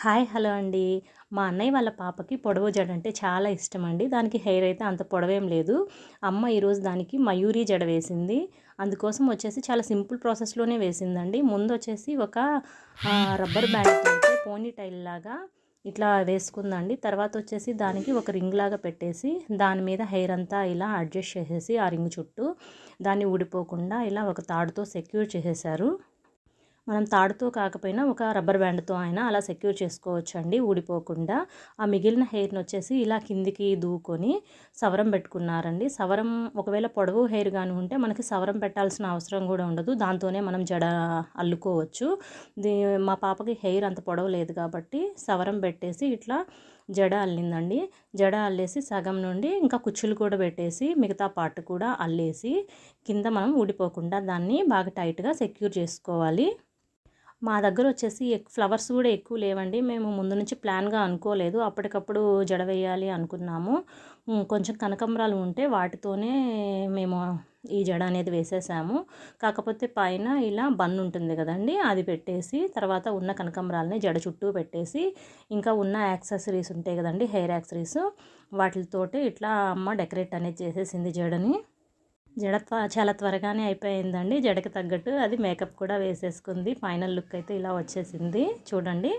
Hi hello అండి. మా అన్నయ్య వాళ్ళ పాపకి పొడవు జడ అంటే చాలా ఇష్టం అండి. దానికి హెయిర్ అయితే అంత పొడవేం లేదు. అమ్మ ఈరోజు దానికి మయూరి జడ వేసింది. అందుకోసం వచ్చేసి చాలా సింపుల్ ప్రాసెస్లోనే వేసిందండి. ముందు వచ్చేసి ఒక రబ్బర్ బ్యాండ్ అయితే పోనీ టైల్ లాగా ఇట్లా వేసుకుందండి. తర్వాత వచ్చేసి దానికి ఒక రింగ్ లాగా పెట్టేసి దాని మీద హెయిర్ అంతా ఇలా అడ్జస్ట్ చేసేసి ఆ రింగ్ చుట్టూ దాన్ని ఊడిపోకుండా ఇలా ఒక తాడుతో సెక్యూర్ చేసేసారు. మనం తాడుతో కాకపోయినా ఒక రబ్బర్ బ్యాండ్తో అయినా అలా సెక్యూర్ చేసుకోవచ్చు అండి ఊడిపోకుండా. ఆ మిగిలిన హెయిర్ని వచ్చేసి ఇలా కిందికి దూకొని సవరం పెట్టుకున్నారండి. సవరం ఒకవేళ పొడవు హెయిర్ కానీ ఉంటే మనకి సవరం పెట్టాల్సిన అవసరం కూడా ఉండదు. దాంతోనే మనం జడ అల్లుకోవచ్చు. మా పాపకి హెయిర్ అంత పొడవు లేదు కాబట్టి సవరం పెట్టేసి ఇట్లా జడ అల్లిందండి. జడ అల్లేసి సగం నుండి ఇంకా కుచ్చులు కూడా పెట్టేసి మిగతా పార్ట్ కూడా అల్లేసి కింద మనం ఊడిపోకుండా దాన్ని బాగా టైట్గా సెక్యూర్ చేసుకోవాలి. మా దగ్గర వచ్చేసి ఫ్లవర్స్ కూడా ఎక్కువ లేవండి. మేము ముందు నుంచి ప్లాన్గా అనుకోలేదు. అప్పటికప్పుడు జడ వేయాలి అనుకున్నాము. కొంచెం కనకంబరాలు ఉంటే వాటితోనే మేము ఈ జడ అనేది వేసేసాము. కాకపోతే పైన ఇలా బన్ ఉంటుంది కదండి, అది పెట్టేసి తర్వాత ఉన్న కనకంబరాలని జడ చుట్టూ పెట్టేసి ఇంకా ఉన్న యాక్సెసరీస్ ఉంటాయి కదండి, హెయిర్ యాక్సెసరీస్, వాటితోటి ఇట్లా అమ్మ డెకరేట్ అనేది చేసేసింది జడని. జడ చాలా త్వరగానే అయిపోయిందండి. జడకి తగ్గట్టు అది మేకప్ కూడా వేసేసుకుంది. ఫైనల్ లుక్ అయితే ఇలా వచ్చేసింది చూడండి.